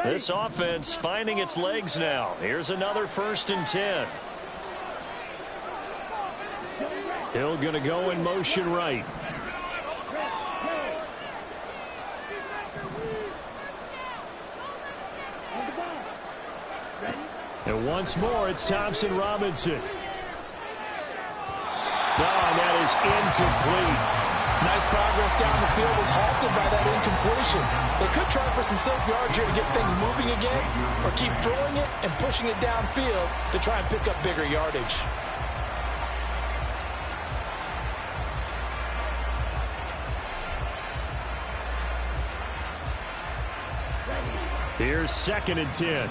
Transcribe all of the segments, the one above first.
This offense finding its legs now. Here's another 1st and 10. Hill going to go in motion right. And once more, it's Thompson Robinson. And that is incomplete. Nice progress down the field was halted by that incompletion. They could try for some safe yards here to get things moving again, or keep throwing it and pushing it downfield to try and pick up bigger yardage. Here's 2nd and 10.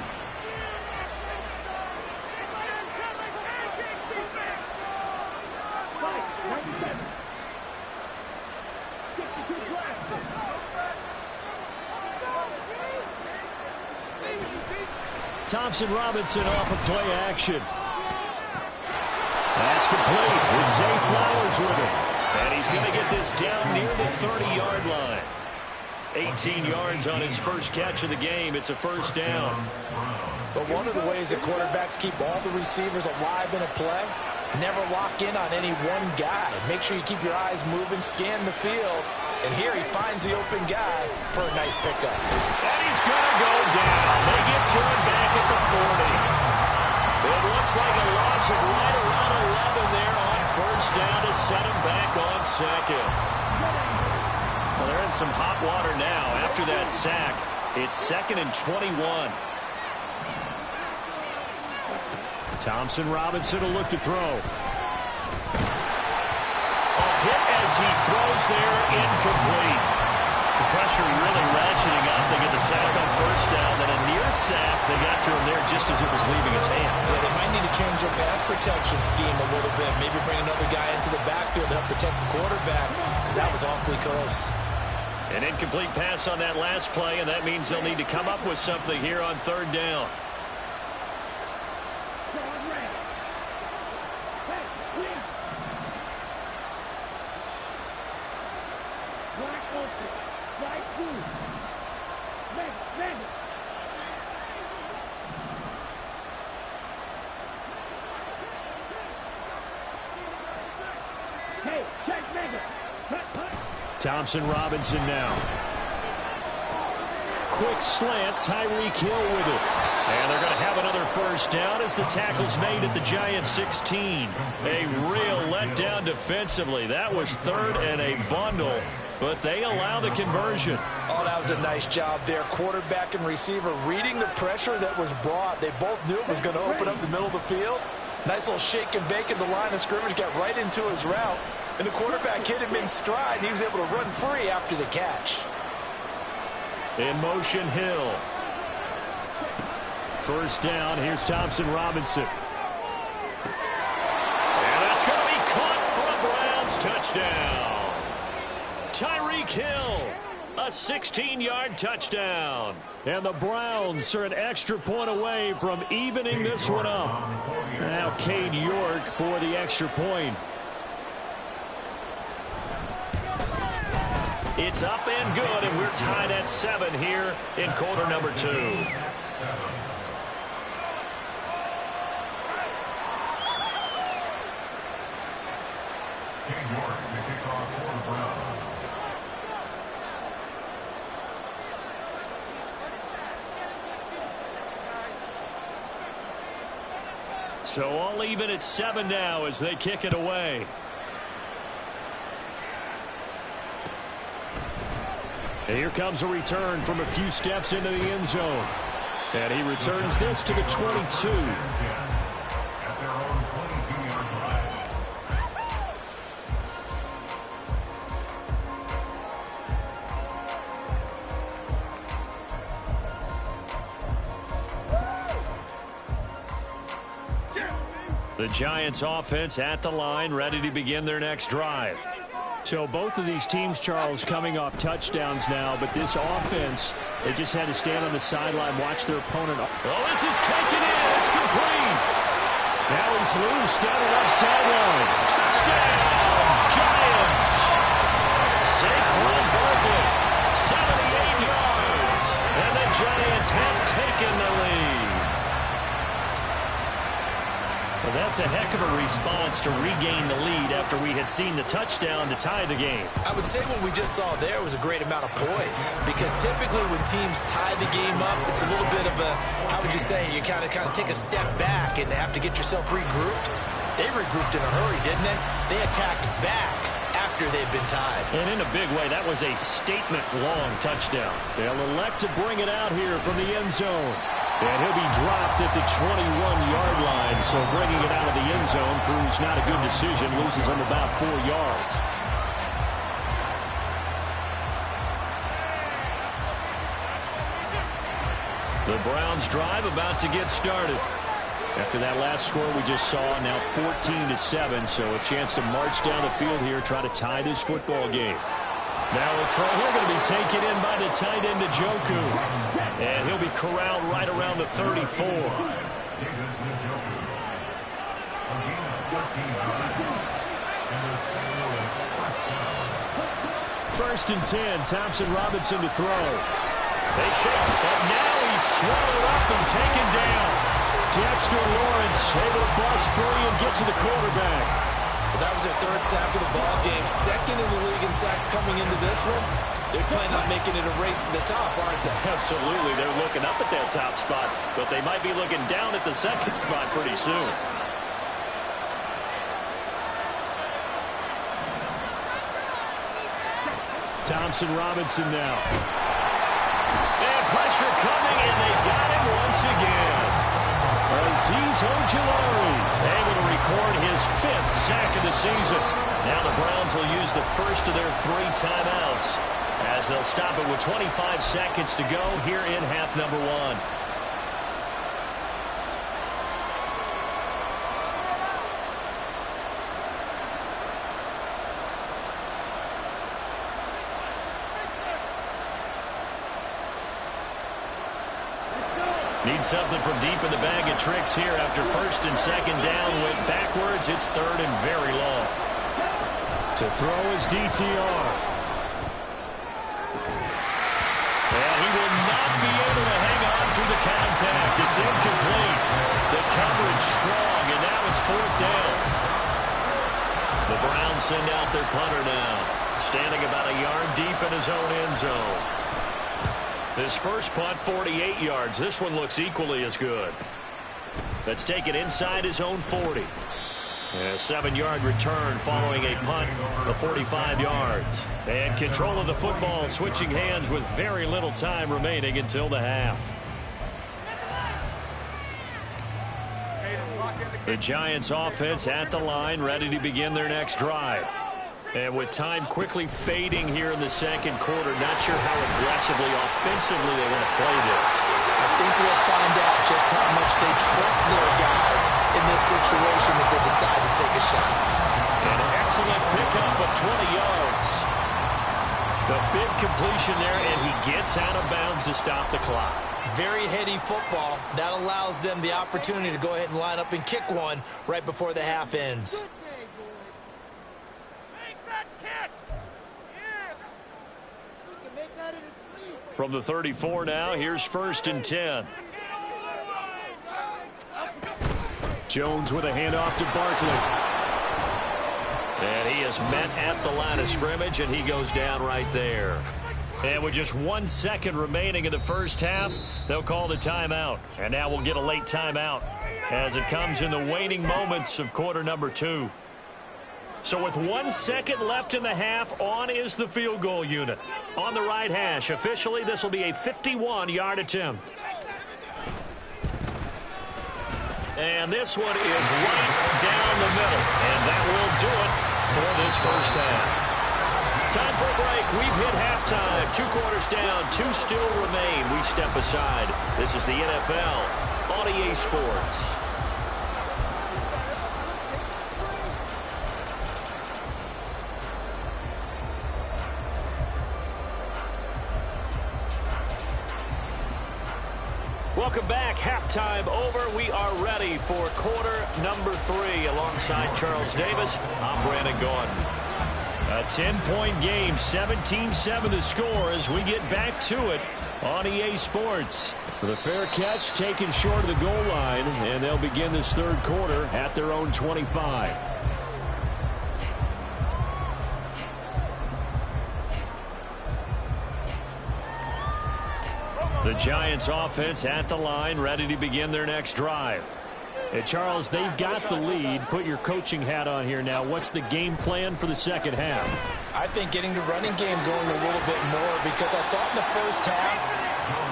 Thompson Robinson off of play action. That's complete. It's Zay Flowers with it. And he's going to get this down near the 30-yard line. 18 yards on his first catch of the game. It's a 1st down. But one of the ways that quarterbacks keep all the receivers alive in a play, never lock in on any one guy. Make sure you keep your eyes moving, scan the field. And here he finds the open guy for a nice pickup. And he's going to go down. They get to him back at the 40. It looks like a loss of right around 11 there on 1st down to set him back on 2nd. Well, they're in some hot water now. After that sack, it's 2nd and 21. Thompson Robinson will look to throw. Hit as he throws there, incomplete. The pressure really ratcheting up. They get the sack on 1st down, then a near sack. They got to him there just as it was leaving his hand. Yeah, they might need to change their pass protection scheme a little bit. Maybe bring another guy into the backfield to help protect the quarterback, because that was awfully close. An incomplete pass on that last play, and that means they'll need to come up with something here on 3rd down. Thompson Robinson now. Quick slant, Tyreek Hill with it. And they're going to have another 1st down as the tackle's made at the Giants 16. A real letdown defensively. That was 3rd and a bundle, but they allow the conversion. Oh, that was a nice job there. Quarterback and receiver reading the pressure that was brought. They both knew it was going to open up the middle of the field. Nice little shake and bake in the line of scrimmage, got right into his route. And the quarterback hit him in stride, and he was able to run free after the catch. In motion, Hill. 1st down, here's Thompson Robinson. And that's going to be caught for a Browns touchdown. Tyreek Hill, a 16-yard touchdown. And the Browns are an extra point away from evening this one up. Now Cade York for the extra point. It's up and good, and we're tied at 7 here in quarter number 2. So all even at 7 now as they kick it away. And here comes a return from a few steps into the end zone. And he returns this to the 22. The Giants offense at the line, ready to begin their next drive. So both of these teams, Charles, coming off touchdowns now, but this offense, they just had to stand on the sideline, watch their opponent. Oh, this is taken in. It's complete. Now he's loose down the left sideline. Touchdown, Giants. Saquon Barkley, 78 yards. And the Giants have taken the lead. Well, that's a heck of a response to regain the lead after we had seen the touchdown to tie the game. I would say what we just saw there was a great amount of poise, because typically when teams tie the game up, it's a little bit of a, how would you say, you kind of take a step back and have to get yourself regrouped. They regrouped in a hurry, didn't they? They attacked back after they'd been tied. And in a big way, that was a statement-long touchdown. They'll elect to bring it out here from the end zone. And he'll be dropped at the 21-yard line, so bringing it out of the end zone proves not a good decision, loses him about 4 yards. The Browns drive about to get started. After that last score we just saw, now 14-7, so a chance to march down the field here, try to tie this football game. Now a throw here going to be taken in by the tight end Njoku. And he'll be corralled right around the 34. First and 10, Thompson Robinson to throw. They shake, and now he's swallowed up and taken down. Dexter Lawrence able to bust free and get to the quarterback. Well, that was their third sack of the ball game. Second in the league in sacks coming into this one. They're planning on making it a race to the top, aren't they? Absolutely. They're looking up at that top spot, but they might be looking down at the second spot pretty soon. Thompson Robinson now. And pressure coming, and they got him once again. Azeez Ojulari able to record his 5th sack of the season. Now the Browns will use the first of their 3 timeouts as they'll stop it with 25 seconds to go here in half number 1. Need something from deep in the bag of tricks here after first and second down. Went backwards. It's third and very long. To throw is DTR. And he will not be able to hang on through the contact. It's incomplete. The coverage strong, and now it's 4th down. The Browns send out their punter now, standing about a yard deep in his own end zone. This first punt, 48 yards. This one looks equally as good. Let's take it inside his own 40. And a 7-yard return following a punt of 45 yards. And control of the football switching hands with very little time remaining until the half. The Giants offense at the line, ready to begin their next drive. And with time quickly fading here in the second quarter, not sure how aggressively, offensively they want to play this. I think we'll find out just how much they trust their guys in this situation if they decide to take a shot. An excellent pickup of 20 yards. The big completion there, and he gets out of bounds to stop the clock. Very heady football. That allows them the opportunity to go ahead and line up and kick one right before the half ends. From the 34 now, here's first and 10. Jones with a handoff to Barkley. And he is met at the line of scrimmage, and he goes down right there. And with just 1 second remaining in the first half, they'll call the timeout. And now we'll get a late timeout as it comes in the waning moments of quarter number 2. So with 1 second left in the half, on is the field goal unit. On the right hash, officially this will be a 51-yard attempt. And this one is right down the middle. And that will do it for this first half. Time for a break. We've hit halftime. 2 quarters down, 2 still remain. We step aside. This is the NFL on EA Sports. Welcome back. Halftime over. We are ready for quarter number 3. Alongside Charles Davis, I'm Brandon Gordon. A 10-point game, 17-7 the score as we get back to it on EA Sports. The fair catch taken short of the goal line, and they'll begin this third quarter at their own 25. The Giants offense at the line, ready to begin their next drive. And Charles, they've got the lead. Put your coaching hat on here now. What's the game plan for the second half? I think getting the running game going a little bit more, because I thought in the first half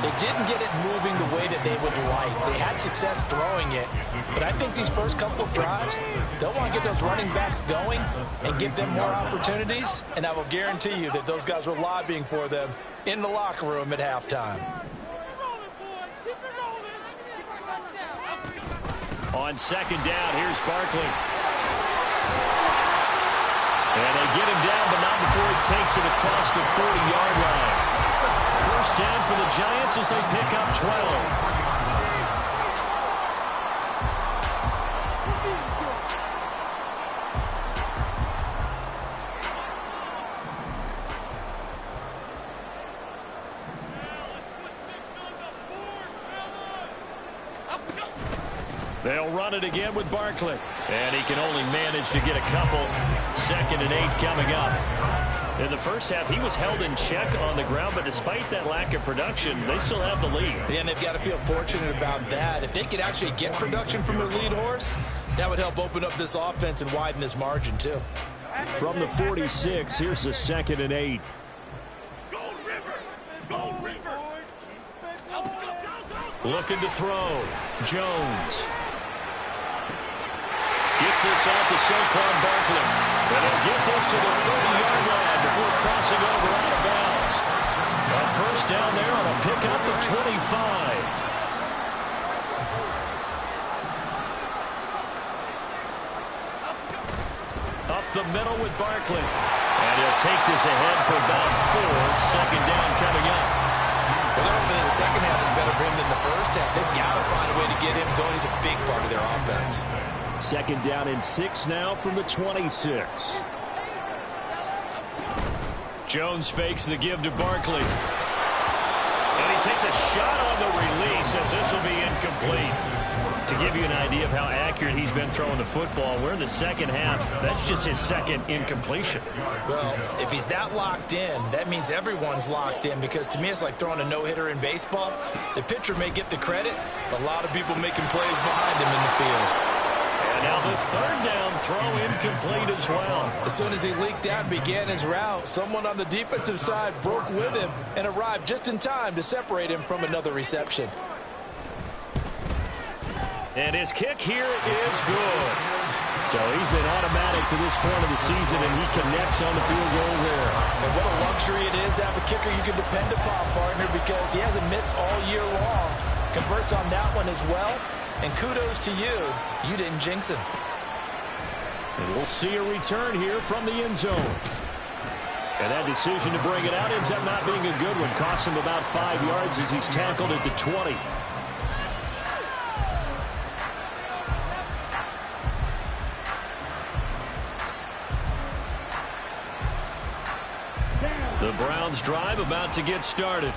they didn't get it moving the way that they would like. They had success throwing it, but I think these first couple of drives, they'll want to get those running backs going and give them more opportunities, and I will guarantee you that those guys were lobbying for them in the locker room at halftime. On second down, here's Barkley. And they get him down, but not before he takes it across the 40-yard line. First down for the Giants as they pick up 12. They'll run it again with Barkley. And he can only manage to get a couple. 2nd and 8 coming up. In the first half, he was held in check on the ground, but despite that lack of production, they still have the lead. Yeah, and they've got to feel fortunate about that. If they could actually get production from their lead horse, that would help open up this offense and widen this margin, too. From the 46, here's the 2nd and 8. Looking to throw. Jones. Gets this out to Saquon Barkley. And he'll get this to the 30-yard line before crossing over out of bounds. A first down there on a pickup of 25. Up the middle with Barkley. And he'll take this ahead for about 4. 2nd down coming up. Well, they're hoping that the second half is better for him than the first half. They've got to find a way to get him going. He's a big part of their offense. 2nd down and 6 now from the 26. Jones fakes the give to Barkley. And he takes a shot on the release as this will be incomplete. To give you an idea of how accurate he's been throwing the football, we're in the second half. That's just his second incompletion. Well, if he's that locked in, that means everyone's locked in, because to me it's like throwing a no-hitter in baseball. The pitcher may get the credit, but a lot of people making plays behind him in the field. And now the 3rd down throw incomplete as well. As soon as he leaked out and began his route, someone on the defensive side broke with him and arrived just in time to separate him from another reception. And his kick here is good. So he's been automatic to this point of the season, and he connects on the field goal there. And what a luxury it is to have a kicker you can depend upon, partner, because he hasn't missed all year long. Converts on that one as well. And kudos to you. You didn't jinx him. And we'll see a return here from the end zone. And that decision to bring it out ends up not being a good one. Costs him about 5 yards as he's tackled at the 20. The Browns drive about to get started.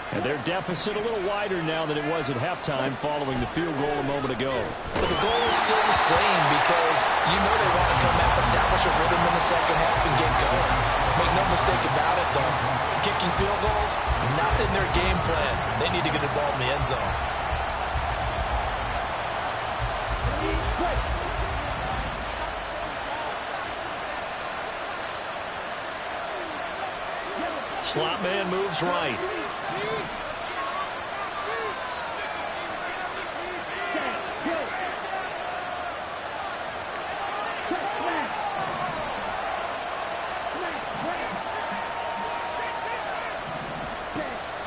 And their deficit a little wider now than it was at halftime following the field goal a moment ago. But the goal is still the same, because you know they want to come out, establish a rhythm in the second half, and get going. Make no mistake about it, though. Kicking field goals, not in their game plan. They need to get the ball in the end zone. Slot man moves right.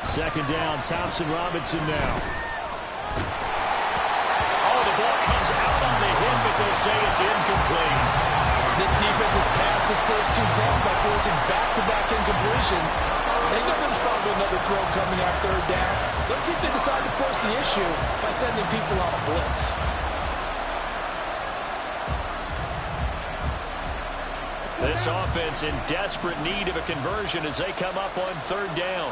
Second down, Thompson-Robinson now. Oh, the ball comes out on the hit, but they'll say it's incomplete. This defense has passed its first 2 tests by forcing back-to-back incompletions. They know there's probably another throw coming on 3rd down. Let's see if they decide to force the issue by sending people on a blitz. This offense in desperate need of a conversion as they come up on 3rd down.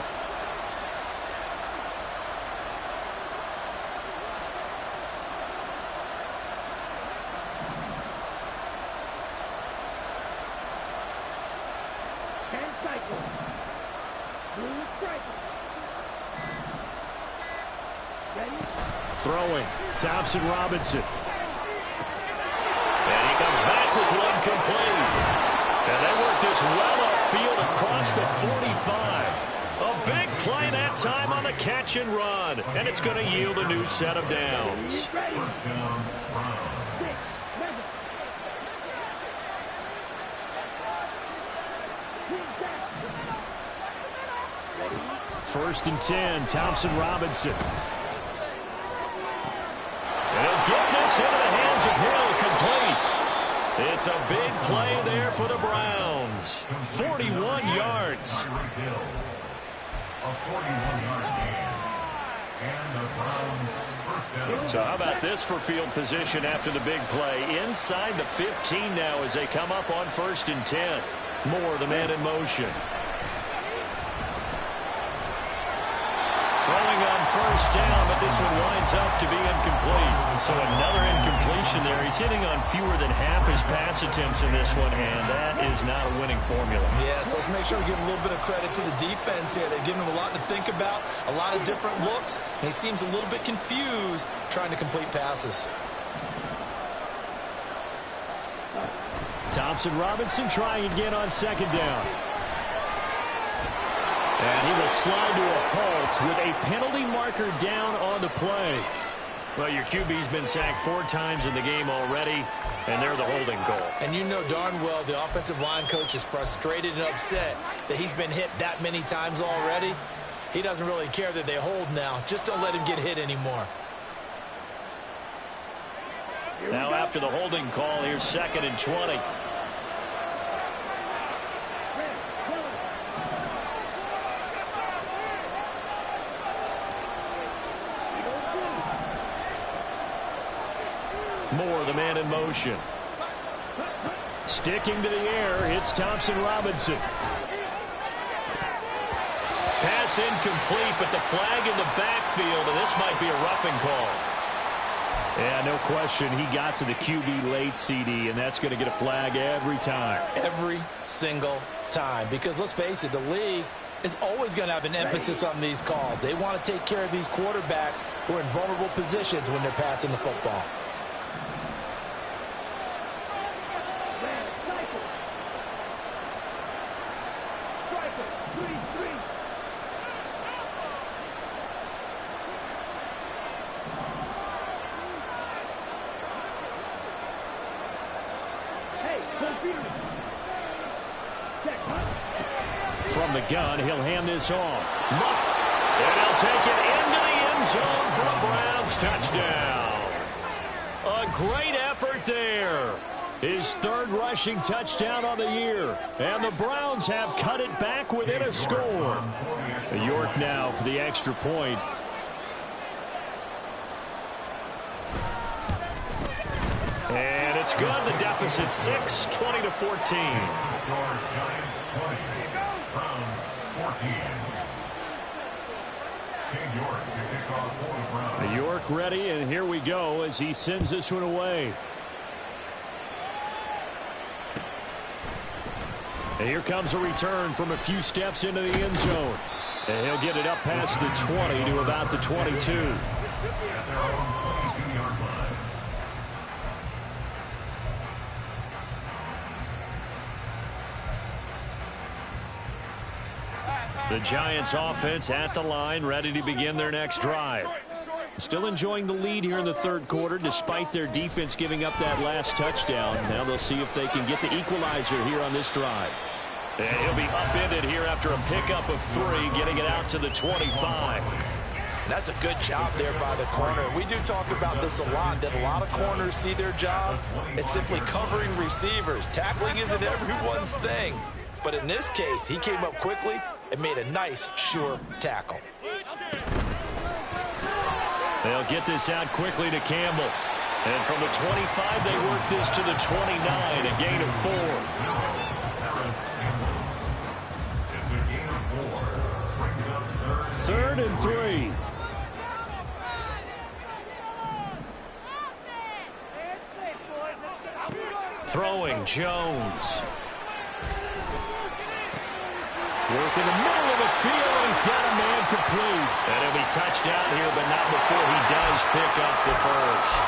Throwing, Thompson Robinson. And he comes back with one complete. And they work this well upfield across the 45. A big play that time on the catch and run. And it's going to yield a new set of downs. First and 10, Thompson Robinson. And he'll get this into the hands of Hill, complete. It's a big play there for the Browns. 41 yards. So how about this for field position after the big play? Inside the 15 now as they come up on first and 10. Moore, the man in motion. Throwing on first down, but this one winds up to be incomplete. So another incompletion there. He's hitting on fewer than half his pass attempts in this one, and that is not a winning formula. Yeah, so let's make sure we give a little bit of credit to the defense here. They're giving him a lot to think about, a lot of different looks, and he seems a little bit confused trying to complete passes. Thompson Robinson trying again on second down. And he will slide to a halt with a penalty marker down on the play. Well, your QB's been sacked 4 times in the game already, and they're the holding call. And you know darn well the offensive line coach is frustrated and upset that he's been hit that many times already. He doesn't really care that they hold now. Just don't let him get hit anymore. Now after the holding call, here's second and 20. Moore, the man in motion. Sticking to the air, it's Thompson Robinson. Pass incomplete, but the flag in the backfield, and this might be a roughing call. Yeah, no question. He got to the QB late, CD, and that's going to get a flag every time. Every single time. Because let's face it, the league is always going to have an emphasis on these calls. They want to take care of these quarterbacks who are in vulnerable positions when they're passing the football. From the gun, he'll hand this off. And he'll take it into the end zone for a Browns touchdown. A great effort there. His third rushing touchdown on the year. And the Browns have cut it back within a score. York now for the extra point. And it's good. The deficit 6, 20-14. York ready, and here we go as he sends this one away. And here comes a return from a few steps into the end zone. And he'll get it up past the 20 to about the 22. The Giants offense at the line, ready to begin their next drive. Still enjoying the lead here in the third quarter, despite their defense giving up that last touchdown. Now they'll see if they can get the equalizer here on this drive. And he'll be upended here after a pickup of 3, getting it out to the 25. That's a good job there by the corner. We do talk about this a lot, that a lot of corners see their job as simply covering receivers. Tackling isn't everyone's thing. But in this case, he came up quickly and made a nice, sure tackle. They'll get this out quickly to Campbell. And from the 25, they work this to the 29, a gain of 4. Third and 3. Throwing, Jones. Work in the middle of the field, incomplete. And he'll be touched down here, but not before he does pick up the first.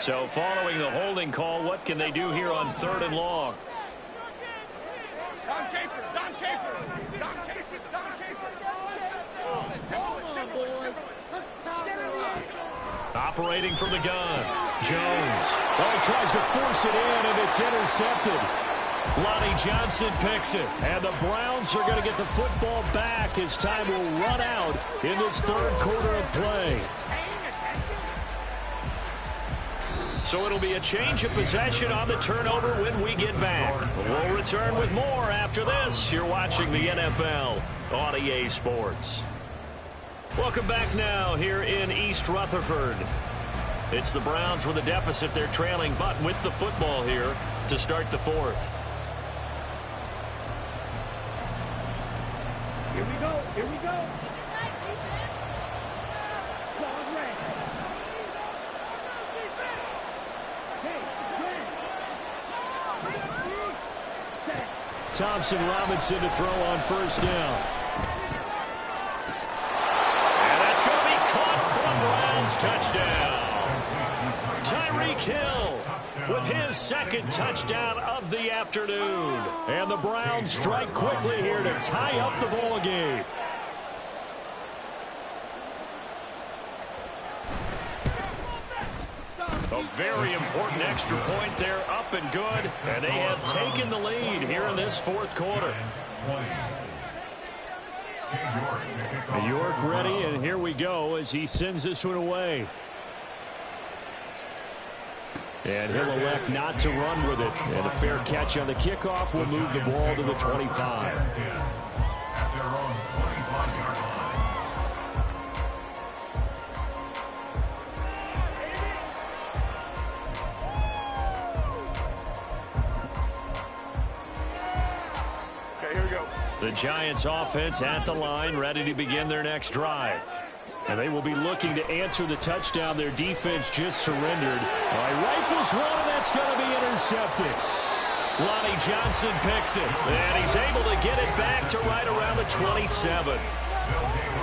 So following the holding call, what can they do here on 3rd and long? Operating from the gun, Jones. Well, he tries to force it in, and it's intercepted. Lonnie Johnson picks it. And the Browns are going to get the football back as time will run out in this 3rd quarter of play. So it'll be a change of possession on the turnover when we get back. We'll return with more after this. You're watching the NFL on EA Sports. Welcome back now here in East Rutherford. It's the Browns with a deficit. They're trailing, but with the football here to start the 4th. Here we go. Here we go. Thompson Robinson to throw on 1st down. And that's going to be caught for a Browns touchdown. Tyreek Hill with his 2nd touchdown of the afternoon. And the Browns strike quickly here to tie up the ball game. A very important extra point there, up and good. And they have taken the lead here in this 4th quarter. York ready, and here we go as he sends this one away. And he'll elect not to run with it. And a fair catch on the kickoff will move the ball to the 25. The Giants offense at the line, ready to begin their next drive. And they will be looking to answer the touchdown their defense just surrendered. All right, rifles one, and that's going to be intercepted. Lonnie Johnson picks it, and he's able to get it back to right around the 27.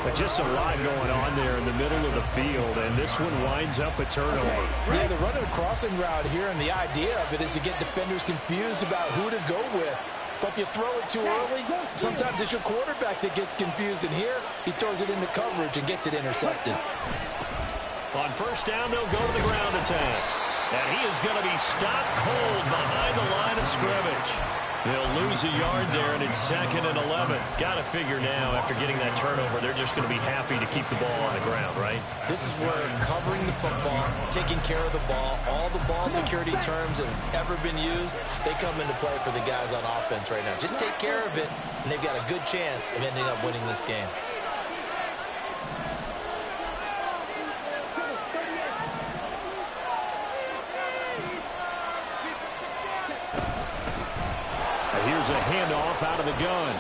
But just a lot going on there in the middle of the field, and this one winds up a turnover. Yeah, the running crossing route here, and the idea of it is to get defenders confused about who to go with. But if you throw it too early, sometimes it's your quarterback that gets confused. And here, he throws it into coverage and gets it intercepted. On 1st down, they'll go to the ground attack. And he is going to be stopped cold behind the line of scrimmage. They'll lose a yard there, and it's 2nd and 11. Got to figure now, after getting that turnover, they're just going to be happy to keep the ball on the ground, right? This is where covering the football, taking care of the ball, all the ball security terms that have ever been used, they come into play for the guys on offense right now. Just take care of it, and they've got a good chance of ending up winning this game. Here's a handoff out of the gun.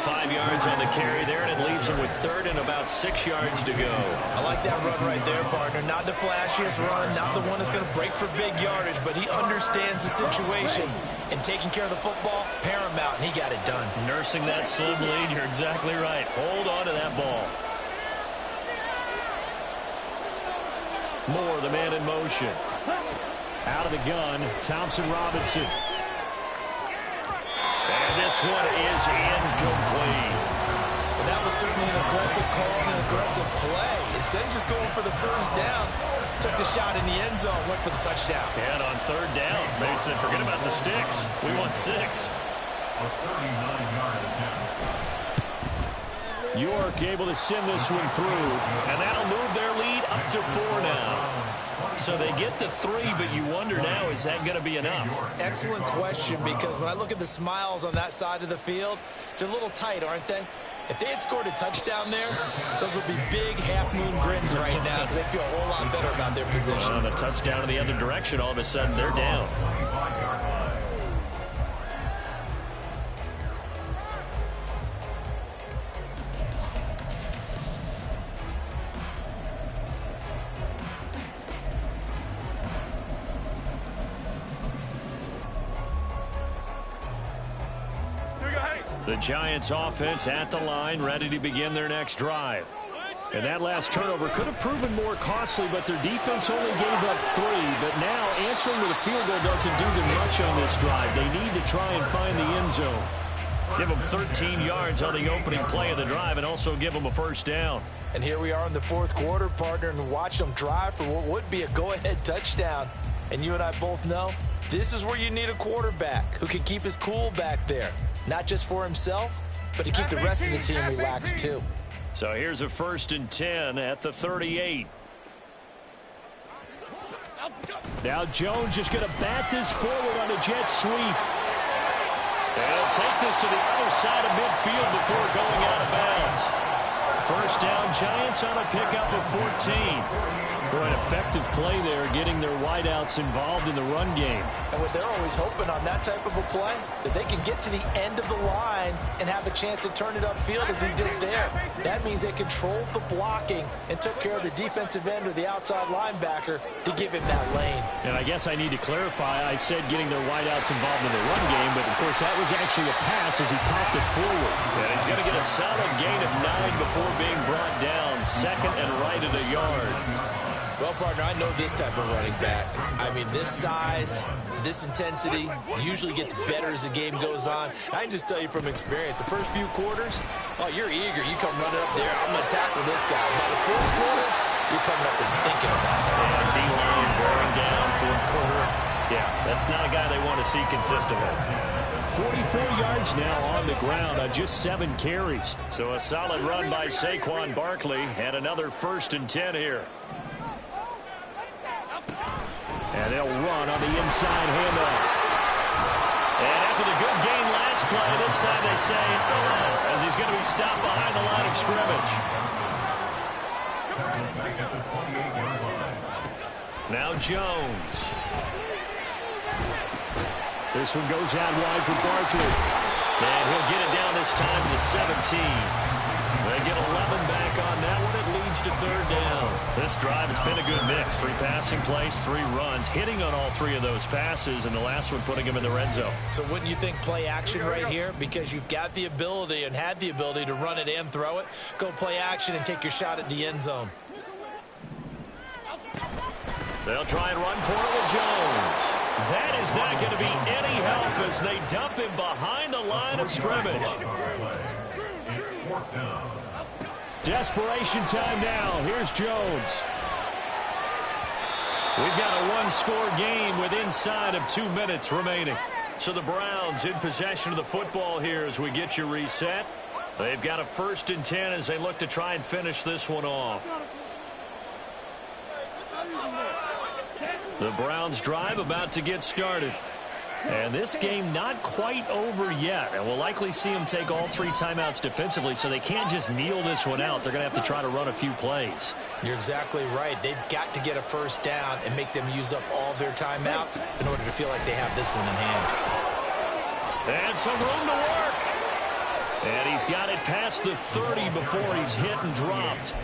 5 yards on the carry there, and it leaves him with 3rd and about 6 yards to go. I like that run right there, partner. Not the flashiest run, not the one that's going to break for big yardage, but he understands the situation, and taking care of the football, paramount, and he got it done. Nursing that slim lead, you're exactly right. Hold on to that ball. Moore, the man in motion. Out of the gun, Thompson Robinson. And this one is incomplete. Well, that was certainly an aggressive call and an aggressive play. Instead of just going for the 1st down, took the shot in the end zone, went for the touchdown. And on 3rd down, they said, forget about the sticks. We want 6. York able to send this one through. And that'll move their lead up to 4 now. So they get the 3, but you wonder now, is that going to be enough? Excellent question, because when I look at the smiles on that side of the field, they're a little tight, aren't they? If they had scored a touchdown there, those would be big half-moon grins right now because they feel a whole lot better about their position. On a touchdown in the other direction, all of a sudden they're down. The Giants offense at the line, ready to begin their next drive. And that last turnover could have proven more costly, but their defense only gave up 3. But now answering with a field goal doesn't do them much on this drive. They need to try and find the end zone. Give them 13 yards on the opening play of the drive and also give them a first down. And here we are in the fourth quarter, partner, and watch them drive for what would be a go-ahead touchdown. And you and I both know this is where you need a quarterback who can keep his cool back there. Not just for himself, but to keep the rest of the team relaxed too. So here's a 1st and 10 at the 38. Now Jones is going to bat this forward on a jet sweep. And he'll take this to the other side of midfield before going out of bounds. First down, Giants on a pickup of 14. For an effective play there, getting their wideouts involved in the run game. And what they're always hoping on that type of a play, that they can get to the end of the line and have a chance to turn it upfield as he did there. That means they controlled the blocking and took care of the defensive end or the outside linebacker to give him that lane. And I guess I need to clarify, I said getting their wideouts involved in the run game, but of course that was actually a pass as he popped it forward. And he's going to get a solid gain of 9 before being brought down. 2nd and right at a yard. Well, partner, I know this type of running back. I mean, this size, this intensity usually gets better as the game goes on. I can just tell you from experience, the first few quarters, oh, you're eager. You come running up there, I'm going to tackle this guy. By the fourth quarter, you're coming up and thinking about it. And D-line wearing down, fourth quarter. Yeah, that's not a guy they want to see consistently. 44 yards now on the ground on just 7 carries. So a solid run by Saquon Barkley and another 1st and 10 here. And they'll run on the inside handoff. And after the good game last play, this time they say, as he's going to be stopped behind the line of scrimmage. Now Jones. This one goes out wide for Barkley. And he'll get it down this time to the 17. They get 11 back on that one. It leads to 3rd down. This drive, it's been a good mix. 3 passing plays, 3 runs, hitting on all 3 of those passes, and the last one putting him in the red zone. So wouldn't you think play action right here? Because you've got the ability and had the ability to run it and throw it. Go play action and take your shot at the end zone. They'll try and run for it with Jones. That is not going to be any help as they dump him behind the line of scrimmage. Desperation time now. Here's Jones. We've got a 1-score game with inside of 2 minutes remaining. So the Browns in possession of the football here as we get you reset. They've got a 1st and 10 as they look to try and finish this one off. The Browns drive about to get started. And this game not quite over yet. And we'll likely see them take all 3 timeouts defensively, so they can't just kneel this one out. They're going to have to try to run a few plays. You're exactly right. They've got to get a first down and make them use up all their timeouts in order to feel like they have this one in hand. And some room to work. And he's got it past the 30 before he's hit and dropped.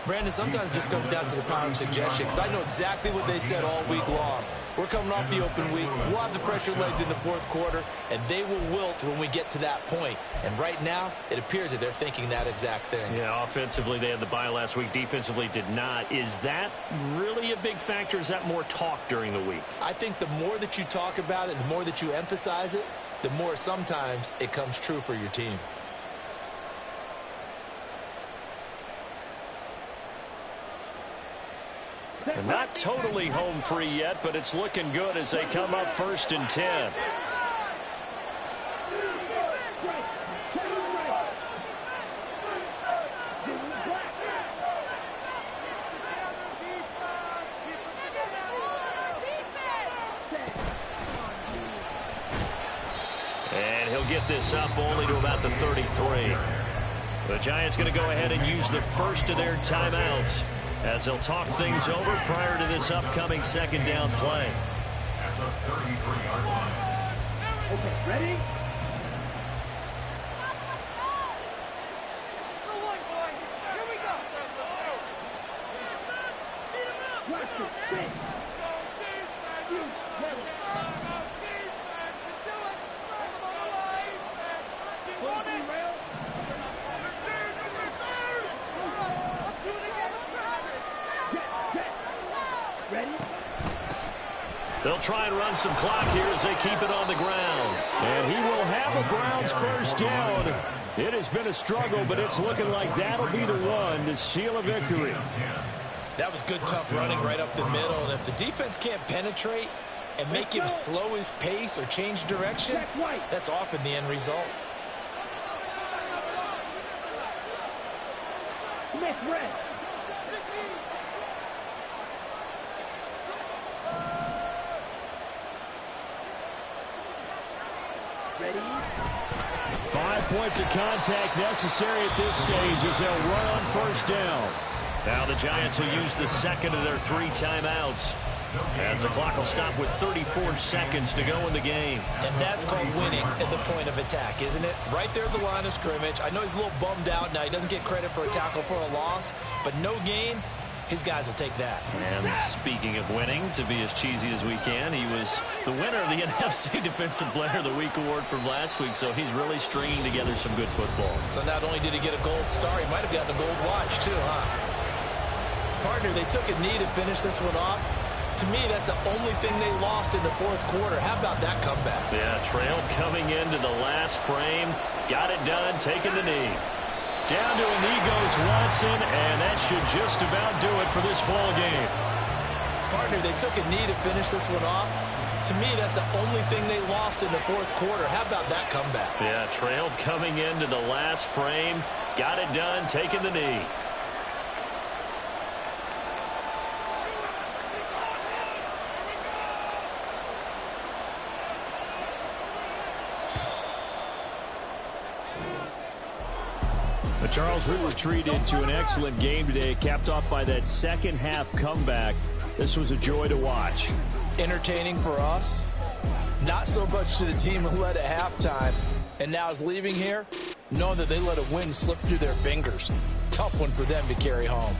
Brandon, sometimes it just comes down to the power of suggestion, because I know exactly what they said all week long. We're coming off the open week. We'll have the fresher legs in the fourth quarter, and they will wilt when we get to that point. And right now, it appears that they're thinking that exact thing. Yeah, offensively, they had the bye last week. Defensively, did not. Is that really a big factor? Is that more talk during the week? I think the more that you talk about it, the more that you emphasize it, the more sometimes it comes true for your team. They're not totally home free yet, but it's looking good as they come up 1st and 10. And he'll get this up only to about the 33. The Giants going to go ahead and use the first of their timeouts as they'll talk things over prior to this upcoming 2nd down play. Okay, ready? They'll try and run some clock here as they keep it on the ground. And he will have the Browns first down. It has been a struggle, but it's looking like that'll be the one to seal a victory. That was good, tough running right up the middle. And if the defense can't penetrate and make him slow his pace or change direction, that's often the end result. Ready? 5 points of contact necessary at this stage as they'll run on first down. Now the Giants will use the second of their 3 timeouts, as the clock will stop with 34 seconds to go in the game. And that's called winning at the point of attack, isn't it? Right there at the line of scrimmage. I know he's a little bummed out now. He doesn't get credit for a tackle for a loss, but no gain. His guys will take that. And speaking of winning, to be as cheesy as we can, he was the winner of the NFC Defensive Player of the Week award from last week, so he's really stringing together some good football. So not only did he get a gold star, he might have gotten a gold watch too, huh? Partner, they took a knee to finish this one off. To me, that's the only thing they lost in the fourth quarter. How about that comeback? Yeah, trailed coming into the last frame. Got it done, taking the knee. Down to a knee goes Watson, and that should just about do it for this ball game. Partner, they took a knee to finish this one off. To me, that's the only thing they lost in the fourth quarter. How about that comeback? Yeah, trailed coming into the last frame. Got it done, taking the knee. Charles, we were treated to an excellent game today, capped off by that second half comeback. This was a joy to watch. Entertaining for us, not so much to the team who led at halftime and now is leaving here, knowing that they let a win slip through their fingers. Tough one for them to carry home.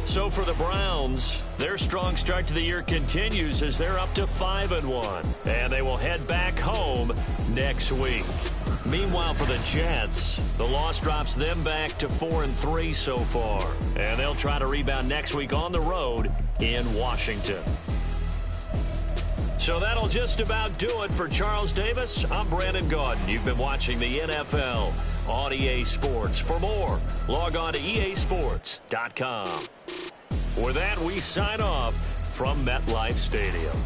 So for the Browns, their strong start to the year continues as they're up to 5-1, and they will head back home next week. Meanwhile, for the Jets, the loss drops them back to 4-3 so far, and they'll try to rebound next week on the road in Washington. So that'll just about do it for Charles Davis. I'm Brandon Gaudin. You've been watching the NFL on EA Sports. For more, log on to easports.com. With that, we sign off from MetLife Stadium.